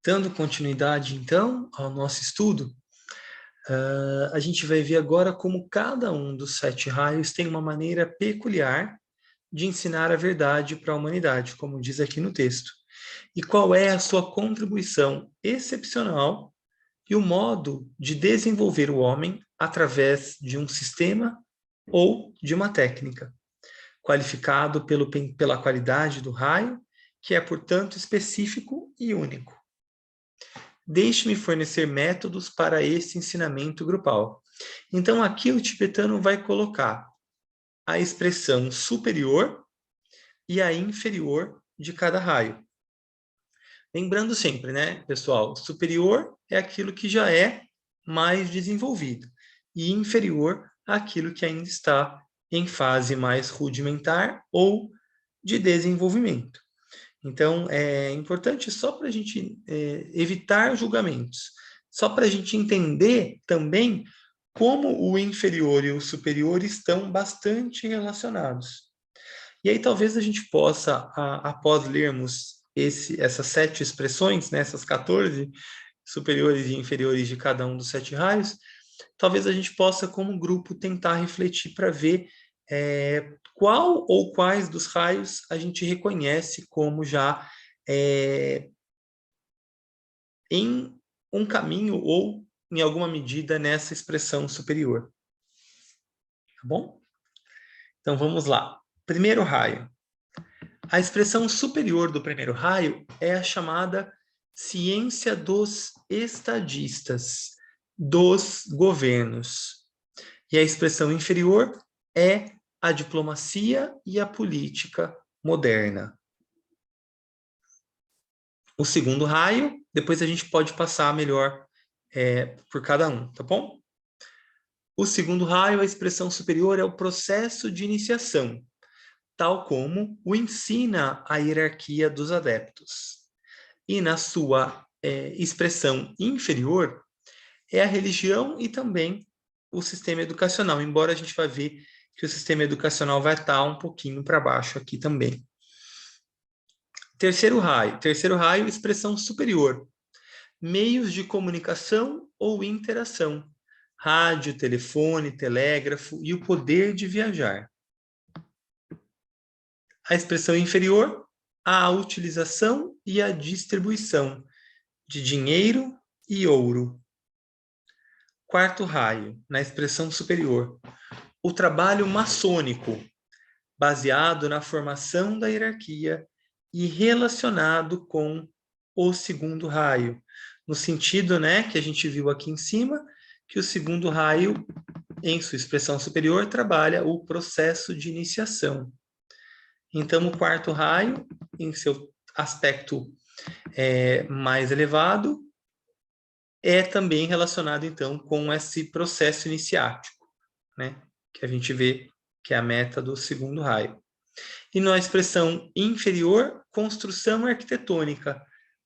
Dando continuidade, então, ao nosso estudo, a gente vai ver agora como cada um dos 7 raios tem uma maneira peculiar de ensinar a verdade para a humanidade, como diz aqui no texto. E qual é a sua contribuição excepcional e o modo de desenvolver o homem através de um sistema ou de uma técnica, qualificado pela qualidade do raio, que é, portanto, específico e único. Deixe-me fornecer métodos para esse ensinamento grupal. Então, aqui o tibetano vai colocar a expressão superior e a inferior de cada raio. Lembrando sempre, né, pessoal, superior é aquilo que já é mais desenvolvido e inferior aquilo que ainda está em fase mais rudimentar ou de desenvolvimento. Então, é importante só para a gente evitar julgamentos, só para a gente entender também como o inferior e o superior estão bastante relacionados. E aí talvez a gente possa, após lermos essas 7 expressões, né, essas 14 superiores e inferiores de cada um dos 7 raios, talvez a gente possa, como grupo, tentar refletir para ver qual ou quais dos raios a gente reconhece como já em um caminho ou, em alguma medida, nessa expressão superior. Tá bom? Então, vamos lá. Primeiro raio. A expressão superior do primeiro raio é a chamada ciência dos estadistas, dos governos. E a expressão inferior é a diplomacia e a política moderna. O segundo raio, depois a gente pode passar melhor por cada um, tá bom? O segundo raio, a expressão superior, é o processo de iniciação, tal como o ensina a hierarquia dos adeptos. E na sua expressão inferior, é a religião e também o sistema educacional, embora a gente vá ver que o sistema educacional vai estar um pouquinho para baixo aqui também. Terceiro raio, expressão superior, meios de comunicação ou interação, rádio, telefone, telégrafo e o poder de viajar. A expressão inferior, a utilização e a distribuição de dinheiro e ouro. Quarto raio, na expressão superior, o trabalho maçônico, baseado na formação da hierarquia e relacionado com o segundo raio, no sentido, né, que a gente viu aqui em cima, que o segundo raio, em sua expressão superior, trabalha o processo de iniciação. Então, o quarto raio, em seu aspecto mais elevado, é também relacionado, então, com esse processo iniciático, né, que a gente vê que é a meta do segundo raio. E na expressão inferior, construção arquitetônica,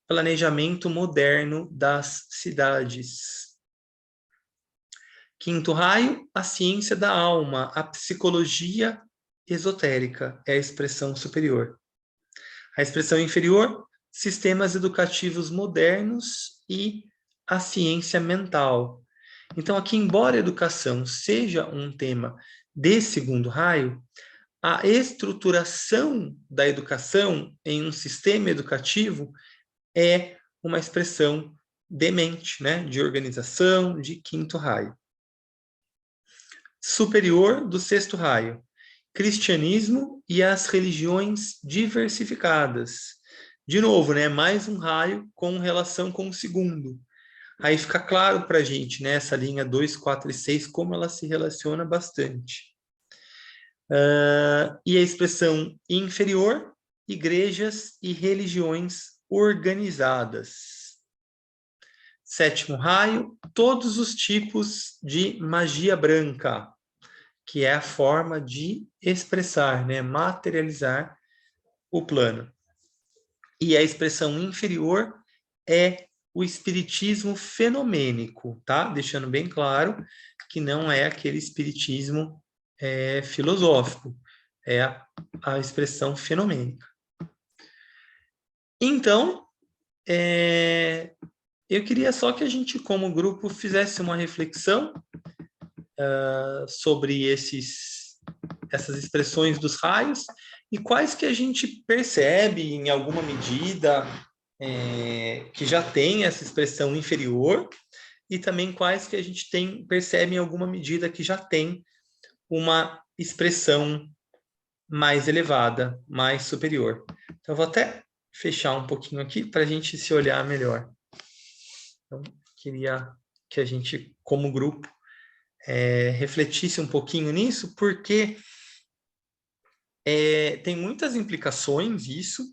planejamento moderno das cidades. Quinto raio, a ciência da alma, a psicologia esotérica, é a expressão superior. A expressão inferior, sistemas educativos modernos e a ciência mental. Então, aqui, embora a educação seja um tema de segundo raio, a estruturação da educação em um sistema educativo é uma expressão de mente, né? De organização, de quinto raio. Superior do sexto raio, cristianismo e as religiões diversificadas. De novo, né? Mais um raio com relação com o segundo. Aí fica claro para a gente, né? Essa linha 2, 4 e 6, como ela se relaciona bastante. E a expressão inferior, igrejas e religiões organizadas. Sétimo raio, todos os tipos de magia branca, que é a forma de expressar, né, materializar o plano. E a expressão inferior é o espiritismo fenomênico, tá? Deixando bem claro que não é aquele espiritismo filosófico, é a expressão fenomênica. Então, eu queria só que a gente, como grupo, fizesse uma reflexão sobre essas expressões dos raios e quais que a gente percebe, em alguma medida, que já tem essa expressão inferior, e também quais que a gente percebe em alguma medida que já tem uma expressão mais elevada, mais superior. Então, eu vou até fechar um pouquinho aqui para a gente se olhar melhor. Então, queria que a gente, como grupo, refletisse um pouquinho nisso, porque tem muitas implicações isso,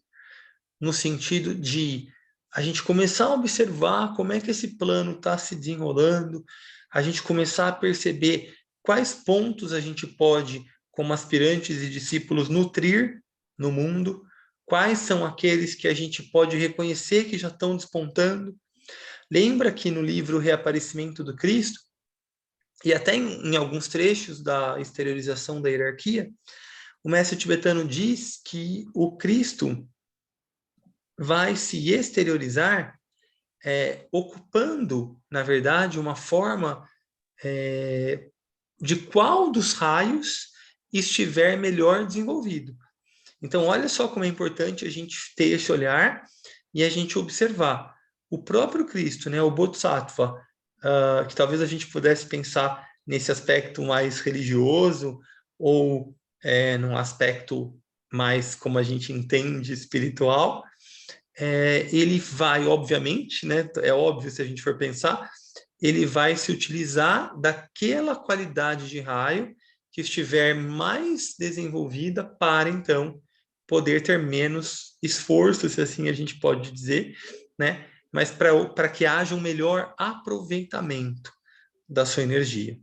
no sentido de a gente começar a observar como é que esse plano está se desenrolando, a gente começar a perceber quais pontos a gente pode, como aspirantes e discípulos, nutrir no mundo, quais são aqueles que a gente pode reconhecer que já estão despontando. Lembra que no livro Reaparecimento do Cristo, e até em alguns trechos da exteriorização da hierarquia, o mestre tibetano diz que o Cristo vai se exteriorizar ocupando, na verdade, uma forma de qual dos raios estiver melhor desenvolvido. Então, olha só como é importante a gente ter esse olhar e a gente observar. O próprio Cristo, né, o Bodhisattva, que talvez a gente pudesse pensar nesse aspecto mais religioso ou num aspecto mais, como a gente entende, espiritual, ele vai, obviamente, né, é óbvio se a gente for pensar, ele vai se utilizar daquela qualidade de raio que estiver mais desenvolvida para, então, poder ter menos esforço, se assim a gente pode dizer, né? Mas para que haja um melhor aproveitamento da sua energia.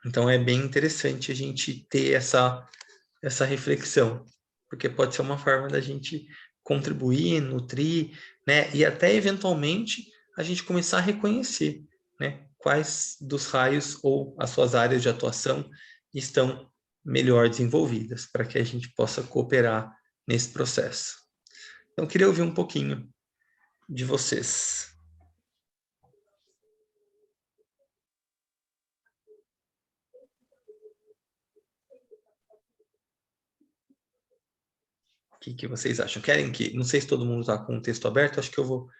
Então, é bem interessante a gente ter essa reflexão, porque pode ser uma forma da gente contribuir, nutrir, né? E até, eventualmente, a gente começar a reconhecer, né? Quais dos raios ou as suas áreas de atuação estão melhor desenvolvidas, para que a gente possa cooperar nesse processo. Então, eu queria ouvir um pouquinho de vocês. O que vocês acham? Querem que... Não sei se todo mundo está com o texto aberto, acho que eu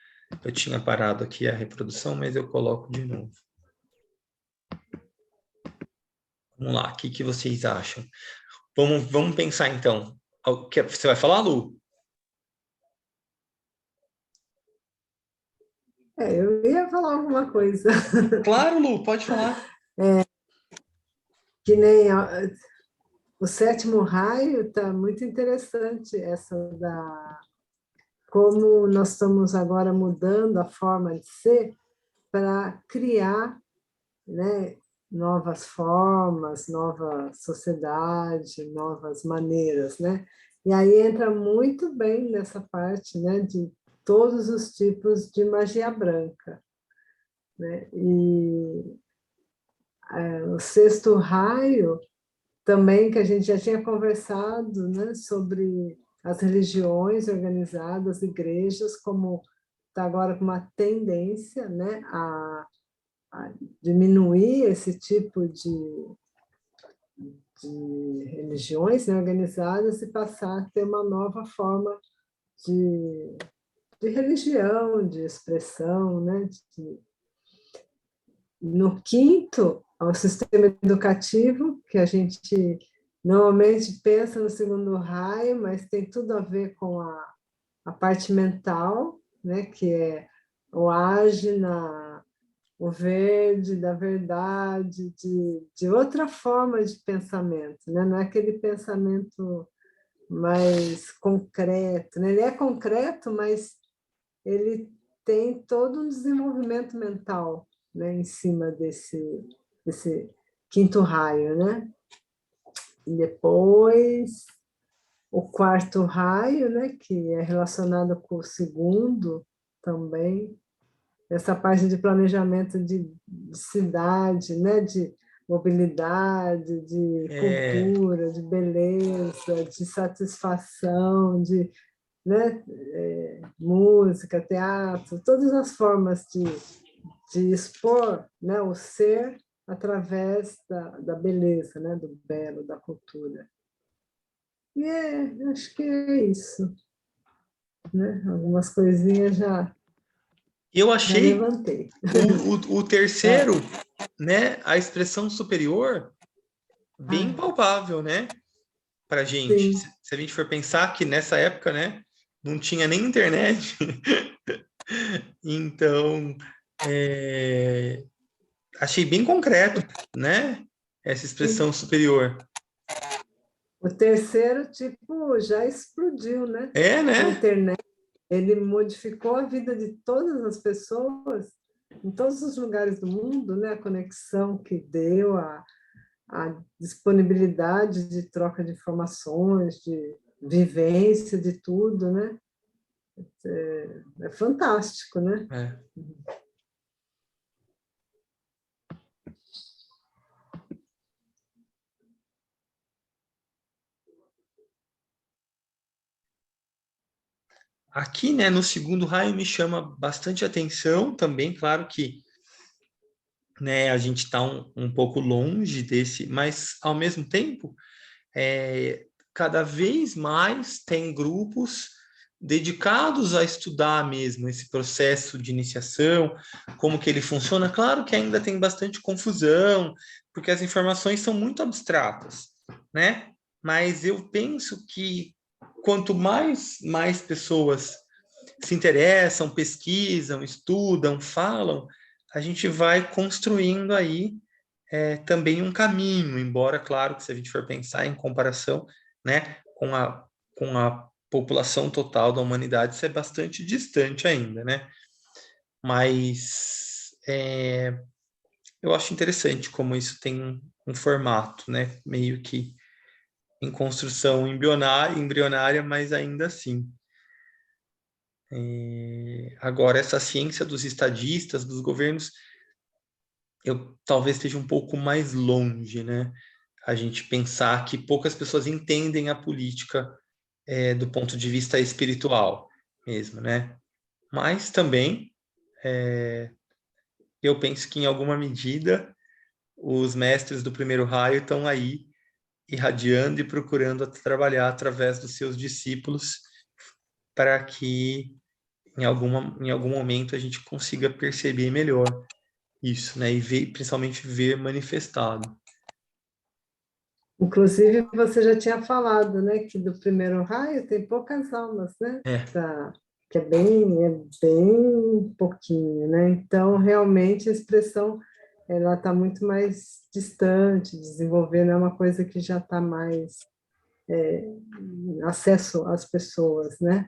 tinha parado aqui a reprodução, mas eu coloco de novo. Vamos lá, o que vocês acham? Vamos pensar, então. Você vai falar, Lu? Eu ia falar alguma coisa. Claro, Lu, pode falar. Que nem o sétimo raio, está muito interessante essa como nós estamos agora mudando a forma de ser para criar, né, novas formas, nova sociedade, novas maneiras, né? E aí entra muito bem nessa parte, né, de todos os tipos de magia branca, né? E o sexto raio também, que a gente já tinha conversado, né, sobre as religiões organizadas, igrejas, como está agora com uma tendência, né, a diminuir esse tipo de religiões, né, organizadas e passar a ter uma nova forma de religião, de expressão, né, no quinto, ao sistema educativo, que a gente normalmente pensa no segundo raio, mas tem tudo a ver com a parte mental, né, que é o ágina, o verde da verdade, de outra forma de pensamento, né? Não é aquele pensamento mais concreto, né? Ele é concreto, mas ele tem todo um desenvolvimento mental, né, em cima desse quinto raio, né? E depois o quarto raio, né, que é relacionado com o segundo também, essa parte de planejamento de cidade, né, de mobilidade, de cultura, de beleza, de satisfação, né? Música, teatro, todas as formas de expor, né, o ser através da beleza, né, do belo, da cultura. E acho que é isso, né? Algumas coisinhas Eu já achei levantei. o terceiro, né, a expressão superior, bem Ah, palpável, né, para gente. sim, Se a gente for pensar que nessa época, né, não tinha nem internet, então achei bem concreto, né, essa sim. expressão superior. O terceiro, tipo, já explodiu, né? É, Com a né? internet. Ele modificou a vida de todas as pessoas, em todos os lugares do mundo, né? A conexão que deu, a disponibilidade de troca de informações, de vivência, de tudo, né? É fantástico, né? É. Aqui, né, no segundo raio me chama bastante atenção também, claro que, né, a gente está um pouco longe desse, mas ao mesmo tempo, cada vez mais tem grupos dedicados a estudar mesmo esse processo de iniciação, como que ele funciona. Claro que ainda tem bastante confusão, porque as informações são muito abstratas, né? Mas eu penso que quanto mais pessoas se interessam, pesquisam, estudam, falam, a gente vai construindo aí também um caminho, embora, claro, que se a gente for pensar em comparação, né, com a população total da humanidade, isso é bastante distante ainda, né? Mas eu acho interessante como isso tem um formato, né, meio que em construção embrionária, mas ainda assim. Agora, essa ciência dos estadistas, dos governos, eu talvez esteja um pouco mais longe, né? A gente pensar que poucas pessoas entendem a política do ponto de vista espiritual mesmo, né? Mas também eu penso que em alguma medida os mestres do primeiro raio estão aí irradiando e procurando trabalhar através dos seus discípulos para que em algum momento a gente consiga perceber melhor isso, né? E ver, principalmente ver manifestado. Inclusive, você já tinha falado, né, que do primeiro raio tem poucas almas, né? É, Que é bem pouquinho, né? Então, realmente, a expressão ela está muito mais distante, desenvolvendo é uma coisa que já está mais acesso às pessoas, né?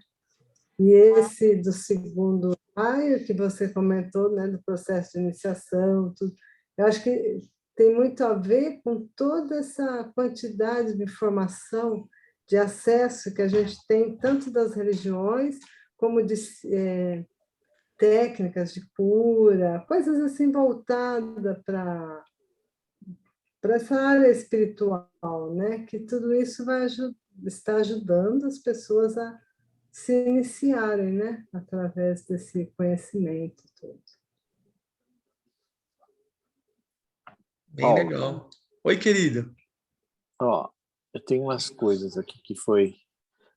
E esse do segundo raio que você comentou, né, do processo de iniciação, tudo, eu acho que tem muito a ver com toda essa quantidade de informação, de acesso que a gente tem, tanto das religiões, como de técnicas de cura, coisas assim voltadas para essa área espiritual, né? Que tudo isso está ajudando as pessoas a se iniciarem, né? Através desse conhecimento todo. bem Paulo, legal. Oi, querido. ó, eu tenho umas coisas aqui que foi...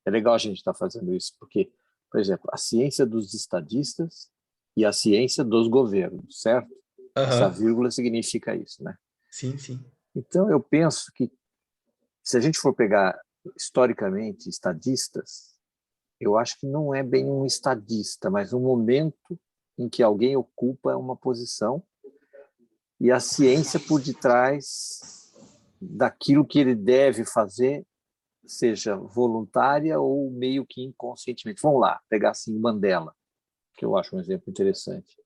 É legal a gente estar fazendo isso, porque, por exemplo, a ciência dos estadistas e a ciência dos governos, certo? Essa Aham. vírgula significa isso, né? Sim, sim. Então, eu penso que, se a gente for pegar historicamente estadistas, eu acho que não é bem um estadista, mas um momento em que alguém ocupa uma posição e a ciência por detrás daquilo que ele deve fazer, seja voluntária ou meio que inconscientemente. Vamos lá, pegar assim Mandela, que eu acho um exemplo interessante.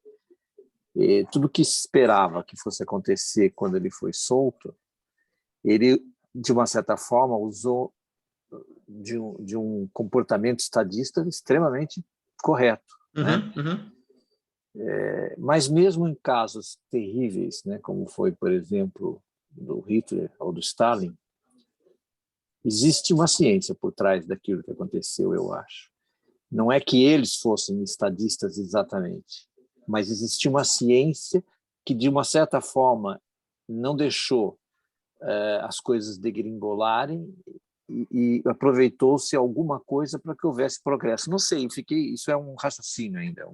E tudo que se esperava que fosse acontecer quando ele foi solto, ele, de uma certa forma, usou de um comportamento estadista extremamente correto, né? Uhum, uhum. Mas mesmo em casos terríveis, né, como foi, por exemplo, do Hitler ou do Stalin, existe uma ciência por trás daquilo que aconteceu, eu acho. Não é que eles fossem estadistas exatamente, mas existia uma ciência que, de uma certa forma, não deixou as coisas degringolarem e aproveitou-se alguma coisa para que houvesse progresso. Não sei, isso é um raciocínio ainda.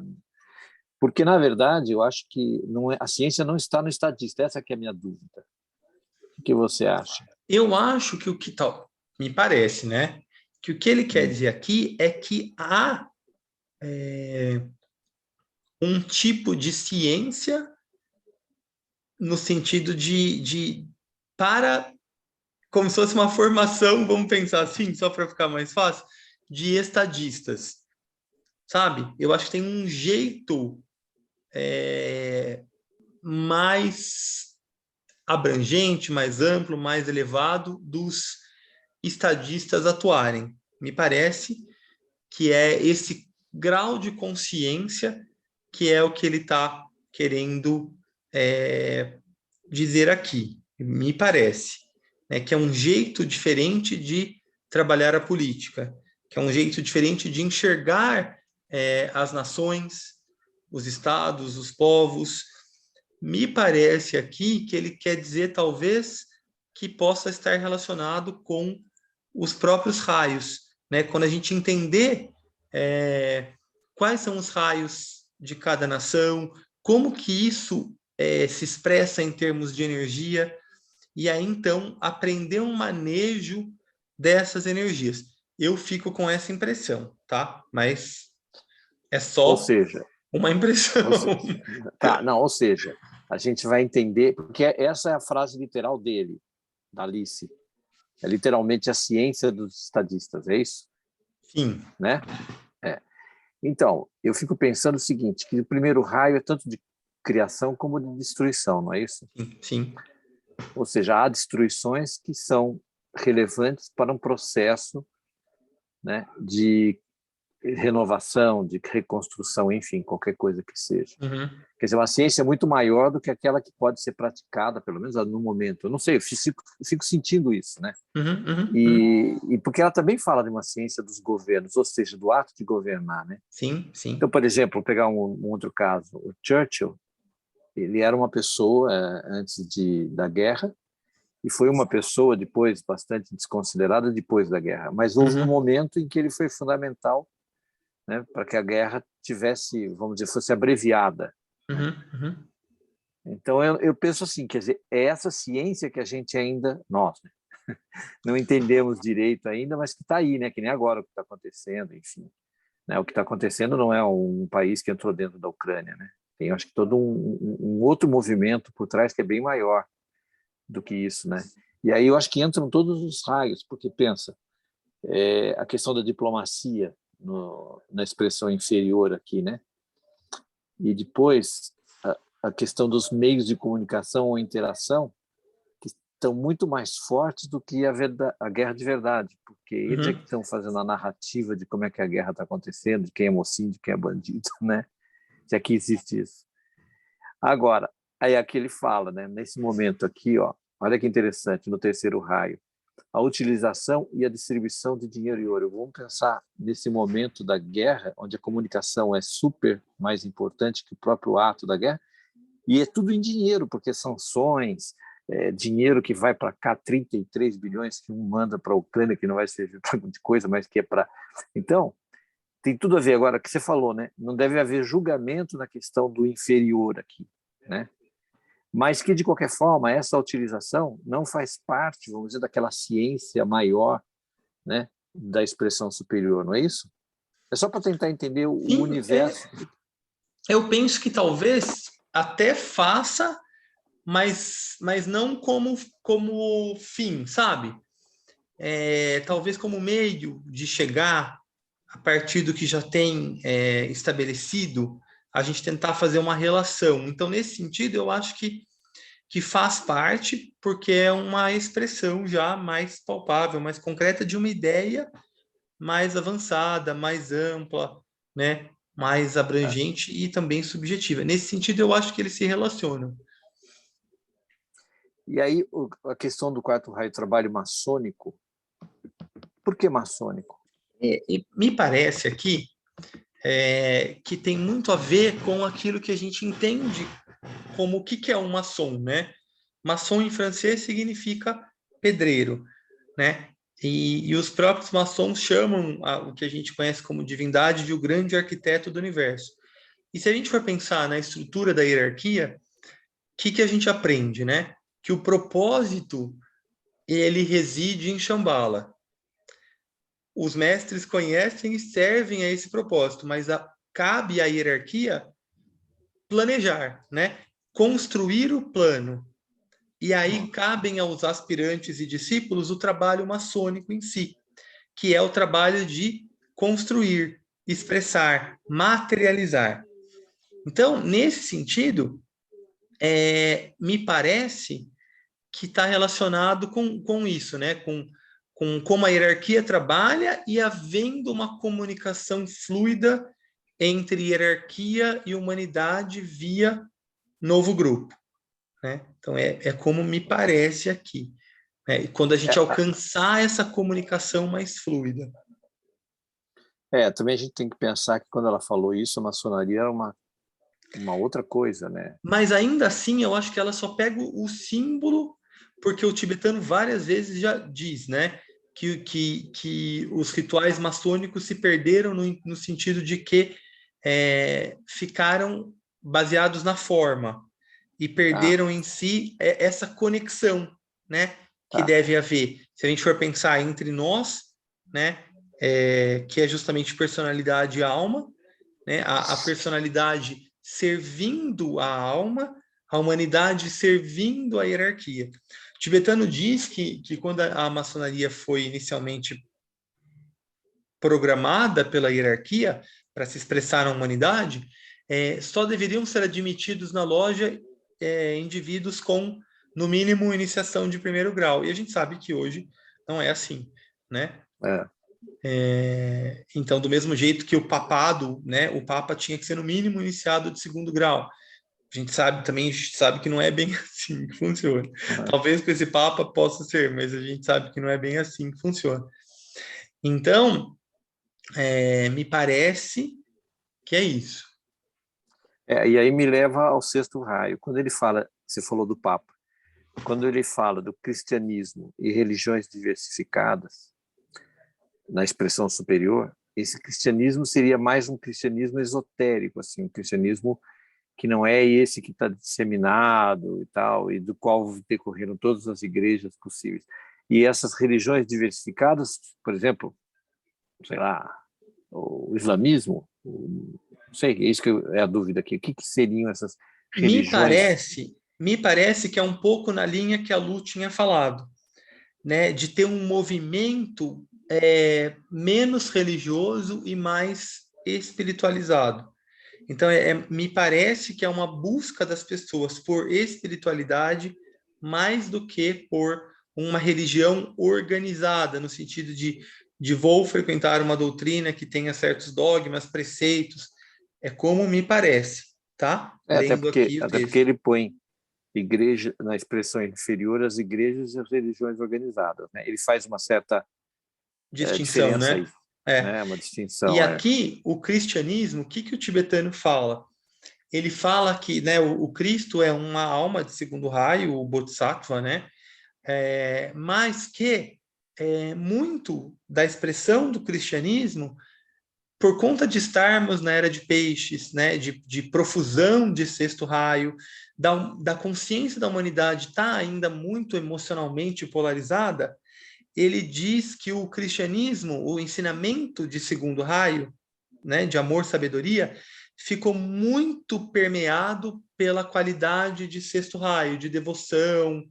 Porque, na verdade, eu acho que a ciência não está no estadista. Essa que é a minha dúvida. O que você acha? Eu acho que o que tal, me parece, né? Que o que ele quer dizer aqui é que há um tipo de ciência no sentido para, como se fosse uma formação, vamos pensar assim, só para ficar mais fácil, de estadistas, sabe? Eu acho que tem um jeito mais abrangente, mais amplo, mais elevado dos estadistas atuarem. Me parece que é esse grau de consciência que é o que ele está querendo dizer aqui. Me parece, né, que é um jeito diferente de trabalhar a política, que é um jeito diferente de enxergar as nações, os estados, os povos. Me parece aqui que ele quer dizer, talvez, que possa estar relacionado com os próprios raios, né? Quando a gente entender quais são os raios de cada nação, como que isso se expressa em termos de energia, e aí, então, aprender um manejo dessas energias. Eu fico com essa impressão, tá? Mas é Ou só seja, uma impressão. tá, não, ou seja, a gente vai entender, porque essa é a frase literal dele, da Alice. É literalmente a ciência dos estadistas, é isso? Sim. Né? Então, eu fico pensando o seguinte, que o primeiro raio é tanto de criação como de destruição, não é isso? Sim, sim. Ou seja, há destruições que são relevantes para um processo, né, de renovação, de reconstrução, enfim, qualquer coisa que seja. Uhum. Quer dizer, uma ciência é muito maior do que aquela que pode ser praticada, pelo menos no momento. Eu não sei, eu fico sentindo isso, né? Uhum, uhum. E porque ela também fala de uma ciência dos governos, ou seja, do ato de governar, né? Sim, sim. Então, por exemplo, vou pegar um outro caso. O Churchill, ele era uma pessoa antes da guerra e foi uma pessoa depois bastante desconsiderada depois da guerra. Mas houve um Uhum. momento em que ele foi fundamental, né, para que a guerra tivesse, vamos dizer, fosse abreviada, né? Uhum, uhum. Então eu penso assim, quer dizer, é essa ciência que a gente ainda, nós, né, não entendemos direito ainda, mas que está aí, né? Que nem agora o que está acontecendo, enfim. Né? O que está acontecendo não é um país que entrou dentro da Ucrânia, né? Tem, acho que, todo um outro movimento por trás que é bem maior do que isso, né? E aí eu acho que entram todos os raios, porque pensa, a questão da diplomacia na expressão inferior aqui, né? E depois a questão dos meios de comunicação ou interação, que estão muito mais fortes do que a guerra de verdade, porque eles é que Uhum. estão fazendo a narrativa de como é que a guerra está acontecendo, de quem é mocinho, de quem é bandido, né? Se aqui existe isso. Agora, aí aqui ele fala, né? Nesse momento aqui, ó, olha que interessante, no terceiro raio, a utilização e a distribuição de dinheiro e ouro. Vamos pensar nesse momento da guerra, onde a comunicação é super mais importante que o próprio ato da guerra, e é tudo em dinheiro, porque sanções, dinheiro que vai para cá, 33 bilhões que um manda para a Ucrânia, que não vai servir para muita coisa, mas que é para... Então, tem tudo a ver agora, o que você falou, né? Não deve haver julgamento na questão do inferior aqui, né? Mas que, de qualquer forma, essa utilização não faz parte, vamos dizer, daquela ciência maior, né, da expressão superior, não é isso? É só para tentar entender o Sim, universo. eu penso que talvez até faça, mas não como fim, sabe? Talvez como meio de chegar a partir do que já tem estabelecido, a gente tentar fazer uma relação. Então, nesse sentido, eu acho que faz parte, porque é uma expressão já mais palpável, mais concreta de uma ideia mais avançada, mais ampla, né? Mais abrangente e também subjetiva. Nesse sentido, eu acho que eles se relacionam. E aí, a questão do quarto raio trabalho maçônico, por que maçônico? E me parece aqui que tem muito a ver com aquilo que a gente entende como o que é um maçom, né? Maçom em francês significa pedreiro, né? E os próprios maçons chamam o que a gente conhece como divindade de o grande arquiteto do universo. E se a gente for pensar na estrutura da hierarquia, o que a gente aprende, né? Que o propósito, ele reside em Shambhala. Os mestres conhecem e servem a esse propósito, mas cabe à hierarquia planejar, né? Construir o plano. E aí cabem aos aspirantes e discípulos o trabalho maçônico em si, que é o trabalho de construir, expressar, materializar. Então, nesse sentido, me parece que está relacionado com isso, né? Com como a hierarquia trabalha e havendo uma comunicação fluida entre hierarquia e humanidade via novo grupo, né? Então, é como me parece aqui, né? E quando a gente alcançar essa comunicação mais fluida. Também a gente tem que pensar que quando ela falou isso, a maçonaria era uma outra coisa, né? Mas ainda assim, eu acho que ela só pega o símbolo, porque o tibetano várias vezes já diz, né, que os rituais maçônicos se perderam no sentido de que ficaram baseados na forma e perderam em si essa conexão, né, que deve haver. Se a gente for pensar entre nós, né, que é justamente personalidade e alma, né, a personalidade servindo a alma, a humanidade servindo a hierarquia. O tibetano diz que quando a maçonaria foi inicialmente programada pela hierarquia para se expressar na humanidade, só deveriam ser admitidos na loja indivíduos com, no mínimo, iniciação de primeiro grau. E a gente sabe que hoje não é assim, né? Então, do mesmo jeito que o papado, né, o papa tinha que ser no mínimo iniciado de segundo grau. A gente sabe que não é bem assim que funciona. Talvez com esse papa possa ser, mas a gente sabe que não é bem assim que funciona. Então, me parece que é isso. E aí me leva ao sexto raio. Quando ele fala, você falou do Papa, quando ele fala do cristianismo e religiões diversificadas, na expressão superior, esse cristianismo seria mais um cristianismo esotérico, assim, um cristianismo que não é esse que está disseminado e tal, e do qual decorreram todas as igrejas possíveis. E essas religiões diversificadas, por exemplo, sei lá, o islamismo, não sei, isso que é a dúvida aqui, o que seriam essas religiões? Me parece que é um pouco na linha que a Lu tinha falado, né, de ter um movimento menos religioso e mais espiritualizado. Então, me parece que é uma busca das pessoas por espiritualidade mais do que por uma religião organizada, no sentido de vou frequentar uma doutrina que tenha certos dogmas, preceitos. É como me parece, tá? Até Lendo porque, aqui o até porque texto. ele põe igreja na expressão inferior as igrejas e as religiões organizadas, né? Ele faz uma certa Distinção, diferença né? aí, É. né? Uma E distinção, aqui, o cristianismo, o que o tibetano fala? Ele fala que, né, o Cristo é uma alma de segundo raio, o Bodhisattva, né? Mas que muito da expressão do cristianismo, por conta de estarmos na era de peixes, né, de profusão de sexto raio, da consciência da humanidade está ainda muito emocionalmente polarizada, ele diz que o cristianismo, o ensinamento de segundo raio, né, de amor, sabedoria, ficou muito permeado pela qualidade de sexto raio, de devoção,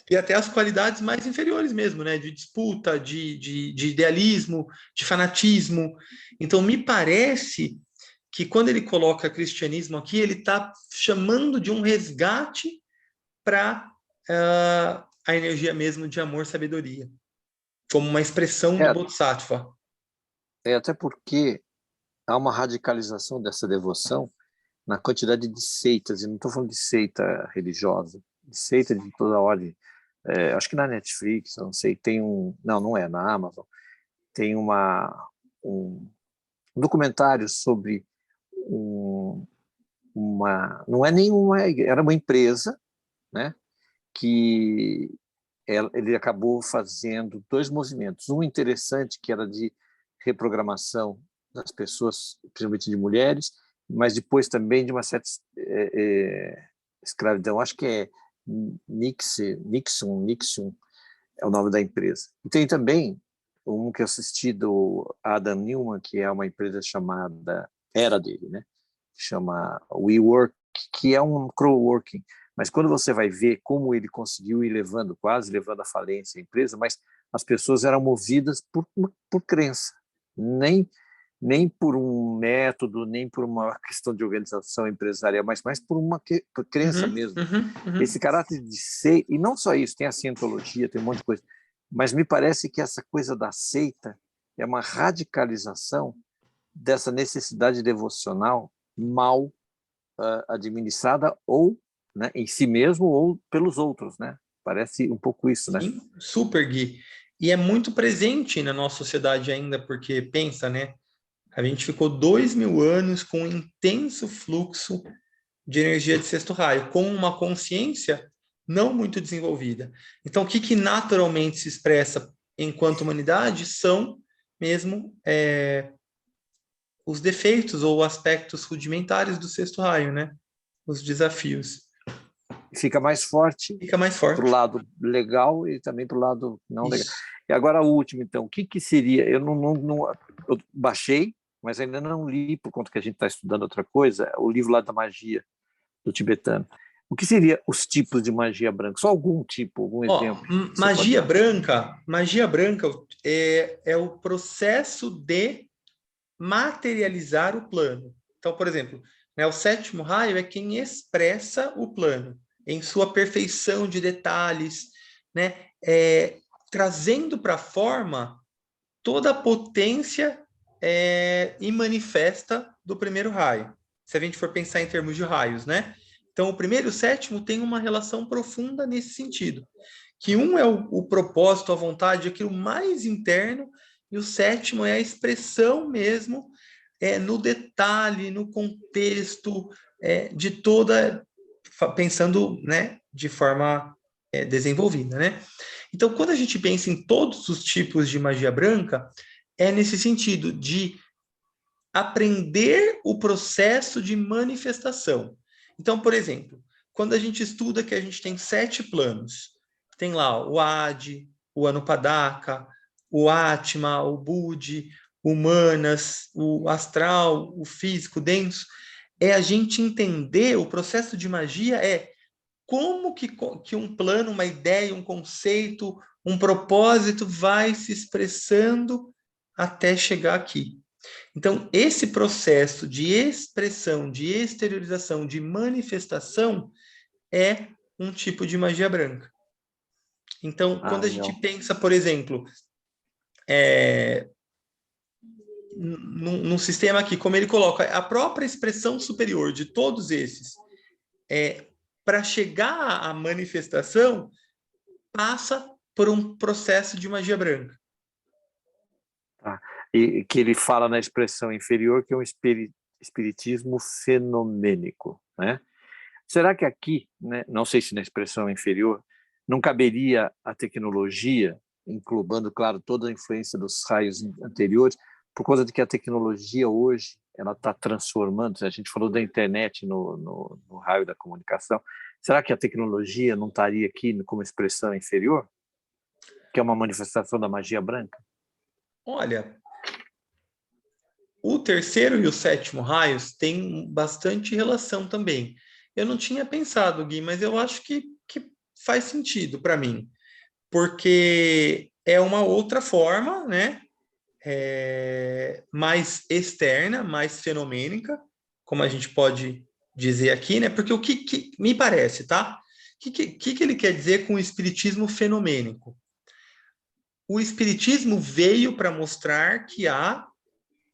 e até as qualidades mais inferiores mesmo, né? De disputa, de idealismo, de fanatismo. Então, me parece que quando ele coloca cristianismo aqui, ele está chamando de um resgate para a energia mesmo de amor, sabedoria, como uma expressão do é, Bodhisattva. até porque há uma radicalização dessa devoção na quantidade de seitas, e não estou falando de seita religiosa, de seita de toda ordem. Acho que na Netflix, eu não sei, tem um... Não é, na Amazon. Tem um um documentário sobre não é nenhuma, era uma empresa, né, que ele acabou fazendo 2 movimentos. Um interessante, que era de reprogramação das pessoas, principalmente de mulheres, mas depois também de uma certa escravidão. Acho que é Nixon é o nome da empresa. E tem também um que eu assisti do Adam Neumann, que é uma empresa chamada, era dele, né? Chama WeWork, que é um coworking. Mas quando você vai ver como ele conseguiu ir quase levando à falência a empresa, mas as pessoas eram movidas por crença, nem por um método, nem por uma questão de organização empresarial, mas mais por uma crença mesmo. Esse caráter de ser, e não só isso, tem a cientologia, tem um monte de coisa, mas me parece que essa coisa da seita é uma radicalização dessa necessidade devocional mal administrada, ou, né, em si mesmo ou pelos outros, né? Parece um pouco isso, né? Sim, super, Gui. E é muito presente na nossa sociedade ainda, porque pensa, né? A gente ficou 2000 anos com um intenso fluxo de energia de sexto raio, com uma consciência não muito desenvolvida. Então, o que naturalmente se expressa enquanto humanidade são mesmo os defeitos ou aspectos rudimentares do sexto raio, né? Os desafios. Fica mais forte. Fica mais forte. Para o lado legal e também para o lado não Isso. legal. E agora o último, então, o que seria? Eu eu baixei, mas ainda não li, por conta que a gente está estudando outra coisa, o livro lá da magia do tibetano. O que seria os tipos de magia branca? Só algum tipo, algum exemplo? Magia branca é o processo de materializar o plano. Então, por exemplo, né, o sétimo raio é quem expressa o plano em sua perfeição de detalhes, né, trazendo para a forma toda a potência e manifesta do primeiro raio. Se a gente for pensar em termos de raios, né? Então, o primeiro e o sétimo tem uma relação profunda nesse sentido. Que um é o propósito, a vontade, aquilo mais interno, e o sétimo é a expressão mesmo, no detalhe, no contexto, de toda, pensando, né, de forma desenvolvida, né? Então, quando a gente pensa em todos os tipos de magia branca, é nesse sentido de aprender o processo de manifestação. Então, por exemplo, quando a gente estuda que a gente tem 7 planos, tem lá o Adi, o Anupadaka, o Atma, o Budi, o Manas, o astral, o físico denso, é a gente entender o processo de magia como que um plano, uma ideia, um conceito, um propósito vai se expressando até chegar aqui. Então, esse processo de expressão, de exteriorização, de manifestação é um tipo de magia branca. Então, quando a gente pensa, por exemplo, num sistema aqui, como ele coloca, a própria expressão superior de todos esses, para chegar à manifestação, passa por um processo de magia branca. E que ele fala na expressão inferior, que é um espiritismo fenomênico, né? Será que aqui, né, não sei se na expressão inferior, não caberia a tecnologia, englobando, claro, toda a influência dos raios anteriores, por causa de que a tecnologia hoje ela está transformando, a gente falou da internet no raio da comunicação, será que a tecnologia não estaria aqui como expressão inferior? Que é uma manifestação da magia branca? Olha, o terceiro e o sétimo raios têm bastante relação também. Eu não tinha pensado, Gui, mas eu acho que faz sentido para mim, porque é uma outra forma, né? Mais externa, mais fenomênica, como a gente pode dizer aqui, né? Porque o que me parece, tá? O que ele quer dizer com o espiritismo fenomênico? O espiritismo veio para mostrar que há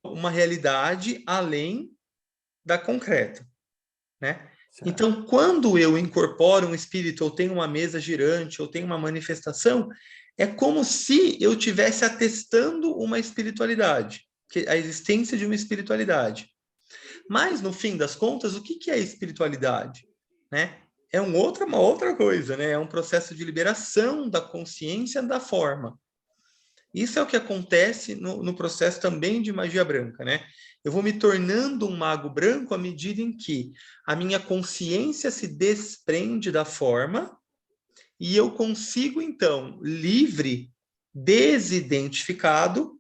uma realidade além da concreta, né? Certo. Então, quando eu incorporo um espírito, ou tenho uma mesa girante, ou tenho uma manifestação, é como se eu estivesse atestando uma espiritualidade. a existência de uma espiritualidade. Mas, no fim das contas, o que é espiritualidade? Né? É uma outra coisa, né? É um processo de liberação da consciência da forma. Isso é o que acontece no processo também de magia branca, né? Eu vou me tornando um mago branco à medida em que a minha consciência se desprende da forma e eu consigo, então, livre, desidentificado,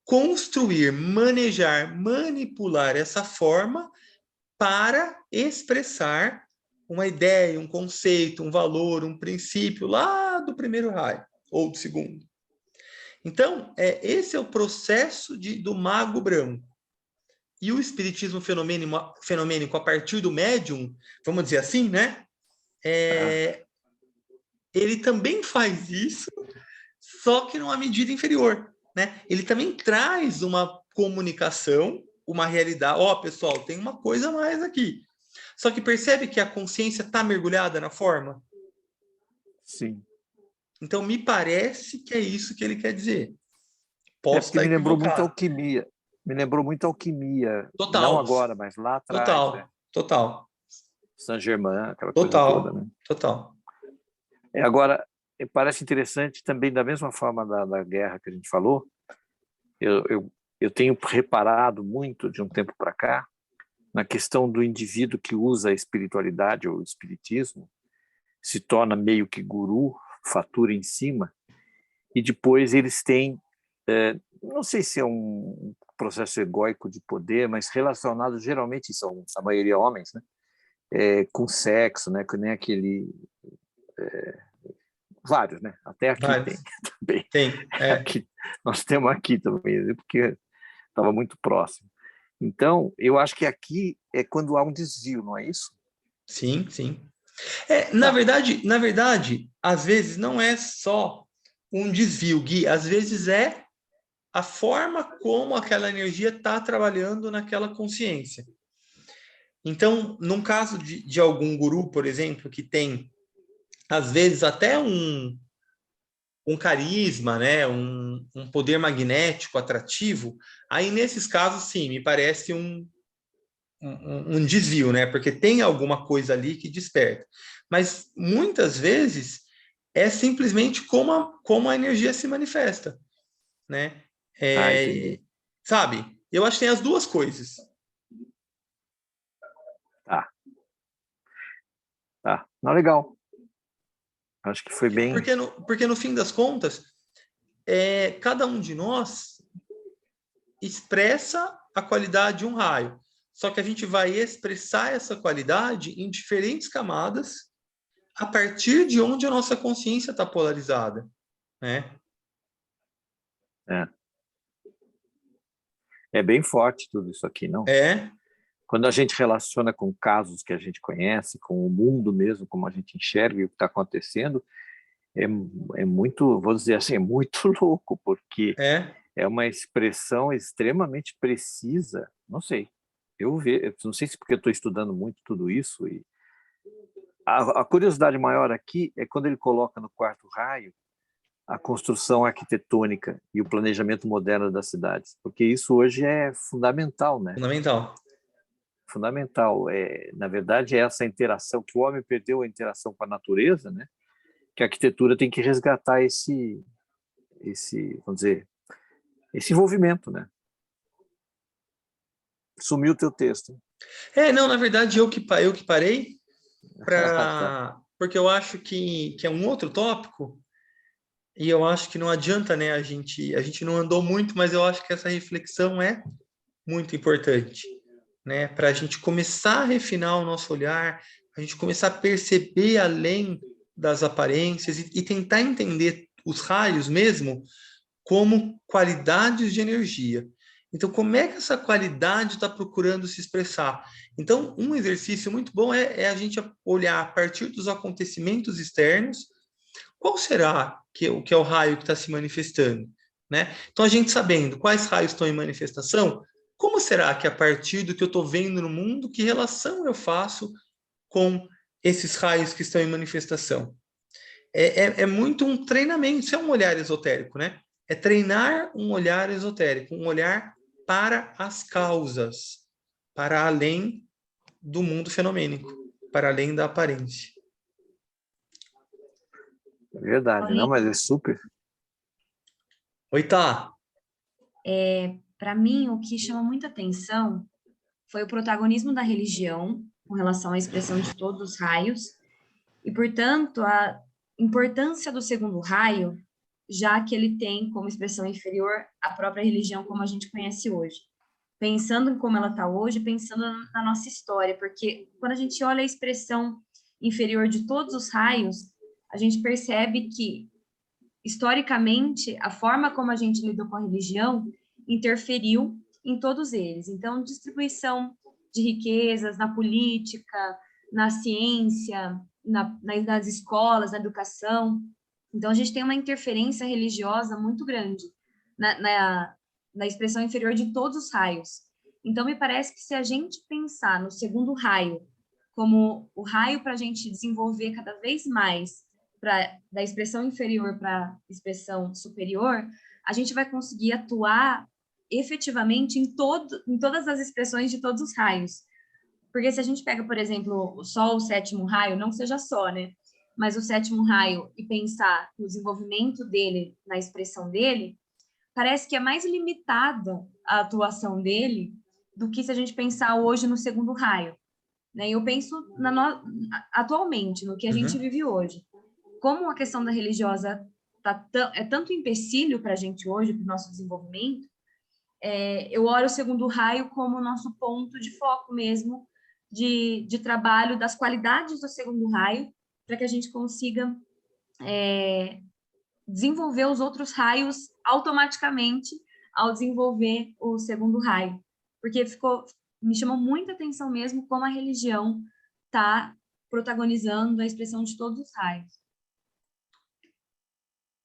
construir, manejar, manipular essa forma para expressar uma ideia, um conceito, um valor, um princípio lá do primeiro raio ou do segundo. Então, esse é o processo do mago branco. E o espiritismo fenomênico a partir do médium, vamos dizer assim, né? Ele também faz isso, só que numa medida inferior, né? Ele também traz uma comunicação, uma realidade. Pessoal, tem uma coisa a mais aqui. Só que percebe que a consciência está mergulhada na forma? Sim. Então, me parece que é isso que ele quer dizer. Posso Porque estar me lembrou muito equivocado. alquimia. Me lembrou muito alquimia. Total. Não agora, mas lá atrás. Né? Total. Saint-Germain, aquela coisa toda. Né? Total. Agora, parece interessante também, da mesma forma da guerra que a gente falou, eu tenho reparado muito, de um tempo para cá, na questão do indivíduo que usa a espiritualidade ou o espiritismo, se torna meio que guru, fatura em cima, e depois eles têm, não sei se é um processo egóico de poder, mas relacionado, geralmente são a maioria homens, né? Com sexo, né? Que nem aquele... vários, né? Até aqui tem também. Tem, Aqui, nós temos aqui também, porque estava muito próximo. Então, eu acho que aqui é quando há um desvio, não é isso? Sim, sim. Na verdade, às vezes não é só um desvio, Gui, às vezes é a forma como aquela energia está trabalhando naquela consciência. Então, num caso de algum guru, por exemplo, que tem, às vezes, até um carisma, né? um poder magnético atrativo, aí nesses casos, sim, me parece um desvio, né? Porque tem alguma coisa ali que desperta. Mas muitas vezes é simplesmente como a energia se manifesta, né? Entendi. Sabe? Eu acho que tem as duas coisas. Tá. Não, legal. Acho que foi bem... Porque no fim das contas, cada um de nós expressa a qualidade de um raio. Só que a gente vai expressar essa qualidade em diferentes camadas a partir de onde a nossa consciência está polarizada, né? É bem forte tudo isso aqui, não? Quando a gente relaciona com casos que a gente conhece, com o mundo mesmo, como a gente enxerga e o que está acontecendo, é muito, vou dizer assim, é muito louco, porque é uma expressão extremamente precisa. Não sei, eu não sei se porque eu estou estudando muito tudo isso, e a curiosidade maior aqui é quando ele coloca no quarto raio a construção arquitetônica e o planejamento moderno das cidades, porque isso hoje é fundamental, né? Fundamental. Na verdade, é essa interação, que o homem perdeu a interação com a natureza, né? Que a arquitetura tem que resgatar esse, vamos dizer, esse envolvimento, né? Sumiu o teu texto. Não, na verdade, eu que parei, porque eu acho que é um outro tópico, e eu acho que não adianta, né, a gente não andou muito, mas eu acho que essa reflexão é muito importante, né, para a gente começar a refinar o nosso olhar, a gente começar a perceber além das aparências e tentar entender os raios mesmo como qualidades de energia. Então, como é que essa qualidade está procurando se expressar? Então, um exercício muito bom é a gente olhar a partir dos acontecimentos externos, qual será que é o raio que está se manifestando, né? Então, a gente sabendo quais raios estão em manifestação, como será que a partir do que eu estou vendo no mundo, que relação eu faço com esses raios que estão em manifestação? É muito um treinamento, isso é um olhar esotérico, né? É treinar um olhar esotérico, um olhar para as causas, para além do mundo fenomênico, para além da aparência. É verdade, não, mas é super. Oi, Tá. Para mim, o que chama muita atenção foi o protagonismo da religião com relação à expressão de todos os raios e, portanto, a importância do segundo raio, já que ele tem como expressão inferior a própria religião como a gente conhece hoje. Pensando em como ela está hoje, pensando na nossa história, porque quando a gente olha a expressão inferior de todos os raios, a gente percebe que, historicamente, a forma como a gente lidou com a religião interferiu em todos eles. Então, distribuição de riquezas na política, na ciência, nas escolas, na educação. Então, a gente tem uma interferência religiosa muito grande na expressão inferior de todos os raios. Então, me parece que se a gente pensar no segundo raio como o raio para a gente desenvolver cada vez mais da expressão inferior para a expressão superior, a gente vai conseguir atuar efetivamente em todas as expressões de todos os raios. Porque se a gente pega, por exemplo, só o sétimo raio, não que seja só, né? Mas o sétimo raio e pensar no desenvolvimento dele, na expressão dele, parece que é mais limitada a atuação dele do que se a gente pensar hoje no segundo raio. Né? Eu penso atualmente, no que a gente vive hoje. Como a questão da religiosa é tanto empecilho para a gente hoje, para o nosso desenvolvimento, eu olho o segundo raio como o nosso ponto de foco mesmo, de trabalho das qualidades do segundo raio, para que a gente consiga desenvolver os outros raios automaticamente ao desenvolver o segundo raio. Porque me chamou muita atenção mesmo como a religião está protagonizando a expressão de todos os raios.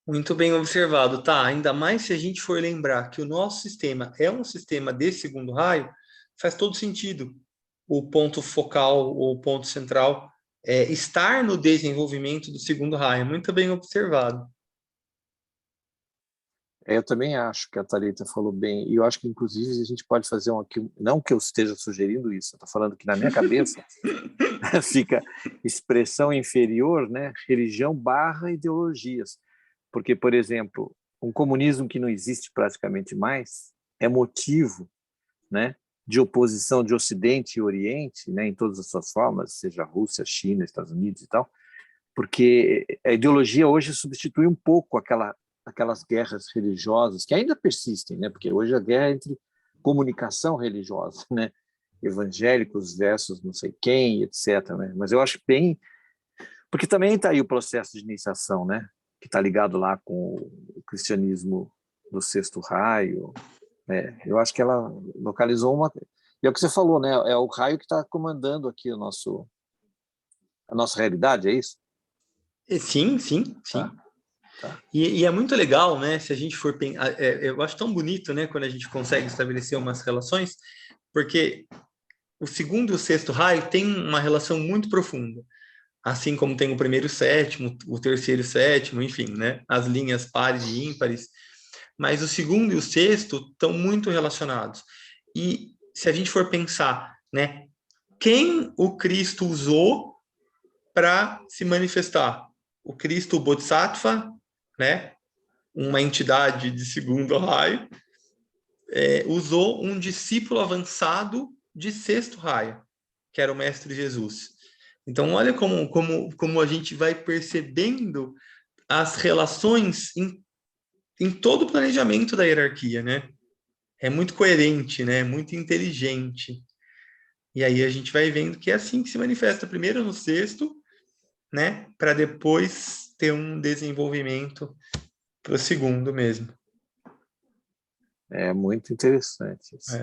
Muito bem observado, tá? Ainda mais se a gente for lembrar que o nosso sistema é um sistema de segundo raio, faz todo sentido o ponto focal ou o ponto central estar no desenvolvimento do segundo raio. Muito bem observado. Eu também acho que a Thalita falou bem, e eu acho que, inclusive, a gente pode fazer não que eu esteja sugerindo isso, eu estou falando que na minha cabeça fica expressão inferior, né? Religião / ideologias. Porque, por exemplo, um comunismo que não existe praticamente mais é motivo, né, de oposição de Ocidente e Oriente, né, em todas as suas formas, seja Rússia, China, Estados Unidos e tal, porque a ideologia hoje substitui um pouco aquelas guerras religiosas que ainda persistem, né, porque hoje a guerra é entre comunicação religiosa, né, evangélicos versus não sei quem, etc. Né? Mas eu acho bem... Porque também está aí o processo de iniciação, né? Que está ligado lá com o cristianismo do sexto raio. Eu acho que ela localizou uma... E é o que você falou, né? É o raio que está comandando aqui a nossa realidade, é isso? Sim, sim, sim. Tá. E é muito legal, né? Se a gente for... eu acho tão bonito, né? Quando a gente consegue estabelecer umas relações, porque o segundo e o sexto raio têm uma relação muito profunda. Assim como tem o primeiro e o sétimo, o terceiro e o sétimo, enfim, né? As linhas pares e ímpares. Mas o segundo e o sexto estão muito relacionados. E se a gente for pensar, né? Quem o Cristo usou para se manifestar? O Cristo Bodhisattva, né? Uma entidade de segundo raio, usou um discípulo avançado de sexto raio, que era o Mestre Jesus. Então, olha como a gente vai percebendo as relações em todo o planejamento da hierarquia, né? É muito coerente, né? Muito inteligente. E aí a gente vai vendo que é assim que se manifesta primeiro no sexto, né? Para depois ter um desenvolvimento para o segundo mesmo. É muito interessante isso.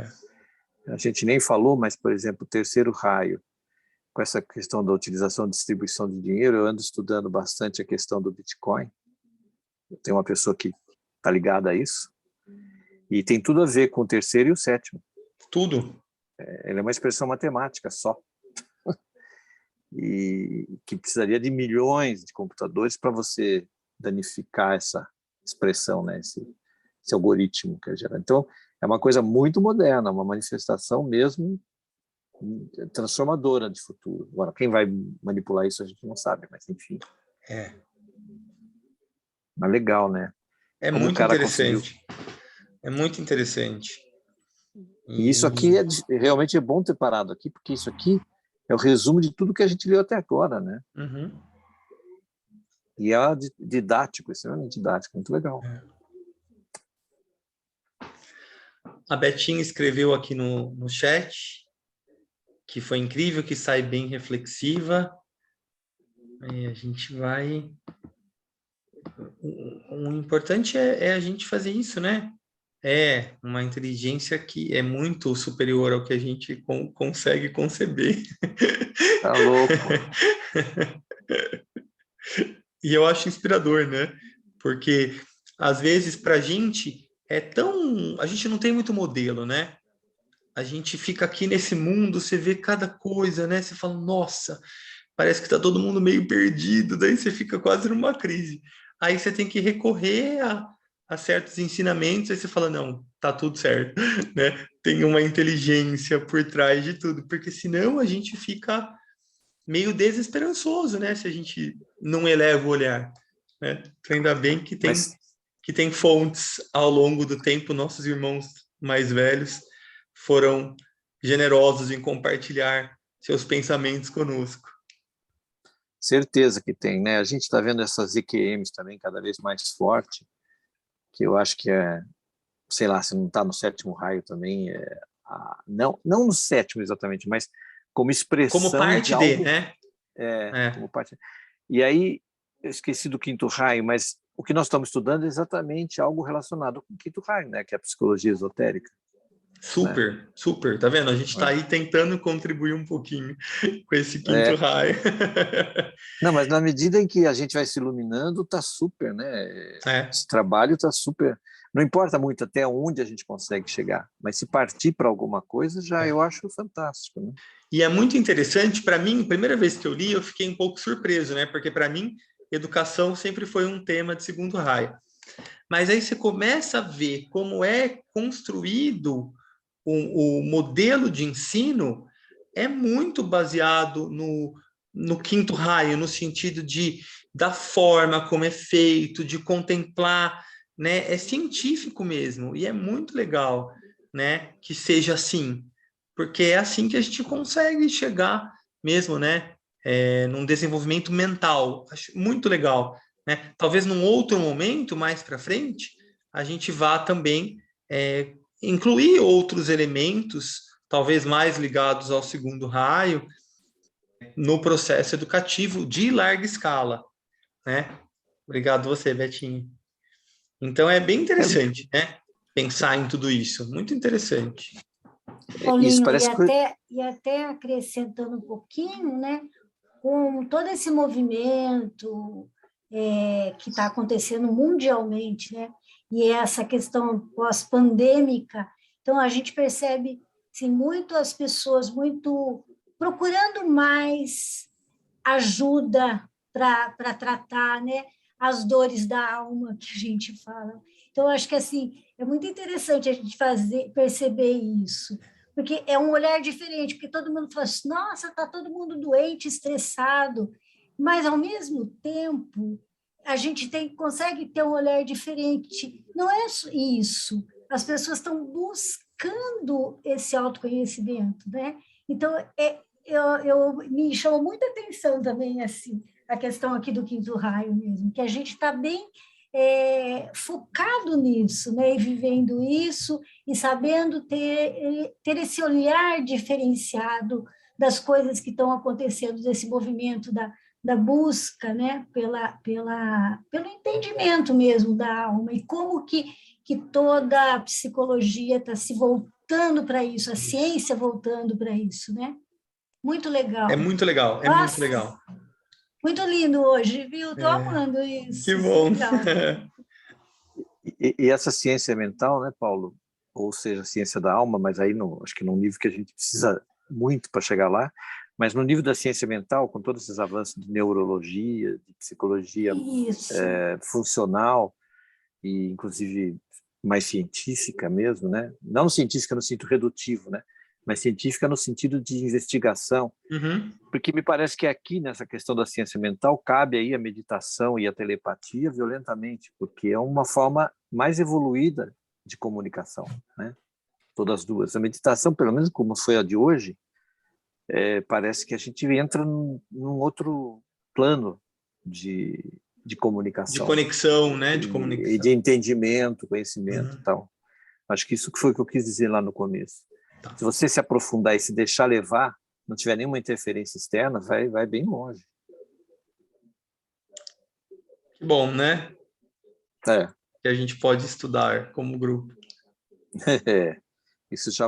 A gente nem falou, mas, por exemplo, o terceiro raio, com essa questão da utilização e distribuição de dinheiro, eu ando estudando bastante a questão do Bitcoin. Eu tenho uma pessoa que está ligada a isso, e tem tudo a ver com o terceiro e o sétimo. Tudo. Ele é uma expressão matemática só. E que precisaria de milhões de computadores para você danificar essa expressão, né? esse algoritmo que é gerado. Então, é uma coisa muito moderna, uma manifestação mesmo transformadora de futuro. Agora, quem vai manipular isso a gente não sabe, mas enfim. É. Mas legal, né? É Como o muito cara conseguiu. interessante. É muito interessante. E isso aqui realmente é bom ter parado aqui, porque isso aqui é o resumo de tudo que a gente leu até agora, né? Uhum. E é didático, extremamente didático, muito legal. A Betinha escreveu aqui no chat que foi incrível, que sai bem reflexiva. Aí a gente vai... O importante é a gente fazer isso, né? É uma inteligência que é muito superior ao que a gente consegue conceber. Tá louco. E eu acho inspirador, né? Porque, às vezes, para a gente é tão... A gente não tem muito modelo, né? A gente fica aqui nesse mundo, você vê cada coisa, né? Você fala, nossa, parece que está todo mundo meio perdido, daí você fica quase numa crise. Aí você tem que recorrer a certos ensinamentos, aí você fala, não, tá tudo certo, né? Tem uma inteligência por trás de tudo, porque senão a gente fica meio desesperançoso, né? Se a gente não eleva o olhar, né? Então, ainda bem que tem fontes ao longo do tempo, nossos irmãos mais velhos foram generosos em compartilhar seus pensamentos conosco. Certeza que tem, né? A gente está vendo essas EQMs também cada vez mais forte, que eu acho que sei lá, se não está no sétimo raio também, não no sétimo exatamente, mas como expressão como parte de algo, né? Como parte. E aí, eu esqueci do quinto raio, mas o que nós estamos estudando é exatamente algo relacionado com o quinto raio, né? Que é a psicologia esotérica. Super, né? Super, tá vendo? A gente está aí tentando contribuir um pouquinho com esse quinto raio. Não, mas na medida em que a gente vai se iluminando, tá super, né? Esse trabalho tá super. Não importa muito até onde a gente consegue chegar, mas se partir para alguma coisa, já eu acho fantástico, né? E é muito interessante, para mim, primeira vez que eu li, eu fiquei um pouco surpreso, né? Porque para mim, educação sempre foi um tema de segundo raio. Mas aí você começa a ver como é construído o modelo de ensino, é muito baseado no quinto raio, no sentido da forma como é feito, de contemplar, né? É científico mesmo, e é muito legal, né? Que seja assim, porque é assim que a gente consegue chegar mesmo, né? Num desenvolvimento mental. Acho muito legal, né? Talvez num outro momento, mais para frente, a gente vá também incluir outros elementos, talvez mais ligados ao segundo raio, no processo educativo de larga escala, né? Obrigado você, Betinho. Então é bem interessante, né? Pensar em tudo isso, muito interessante. Paulinho, isso parece e até acrescentando um pouquinho, né? Com todo esse movimento que está acontecendo mundialmente, né? E essa questão pós-pandêmica, então a gente percebe assim, muito as pessoas muito procurando mais ajuda para tratar, né, as dores da alma que a gente fala. Então acho que assim é muito interessante a gente perceber isso, porque é um olhar diferente, porque todo mundo fala assim, nossa, está todo mundo doente, estressado, mas ao mesmo tempo a gente consegue ter um olhar diferente. Não é isso. As pessoas estão buscando esse autoconhecimento, né? Então me chamou muita atenção também assim a questão aqui do quinto raio mesmo, que a gente está bem focado nisso, né? E vivendo isso e sabendo ter esse olhar diferenciado das coisas que estão acontecendo, desse movimento da busca, né? Pelo entendimento mesmo da alma e como que toda a psicologia está se voltando para isso, a ciência voltando para isso, né? Muito legal. É muito legal, é muito legal. Muito lindo hoje, viu? Estou amando isso. Que bom. E essa ciência mental, né, Paulo? Ou seja, a ciência da alma, mas aí acho que num nível que a gente precisa muito para chegar lá, mas no nível da ciência mental, com todos esses avanços de neurologia, de psicologia funcional, e inclusive mais científica mesmo, né? Não científica no sentido redutivo, né? Mas científica no sentido de investigação, porque me parece que aqui, nessa questão da ciência mental, cabe aí a meditação e a telepatia violentamente, porque é uma forma mais evoluída de comunicação, né? Todas as duas. A meditação, pelo menos como foi a de hoje, parece que a gente entra num outro plano de comunicação. De conexão, né? De E comunicação. de entendimento, conhecimento e tal. Acho que isso que foi o que eu quis dizer lá no começo. Tá. Se você se aprofundar e se deixar levar, não tiver nenhuma interferência externa, vai bem longe. Que bom, né? É. Que a gente pode estudar como grupo. Isso já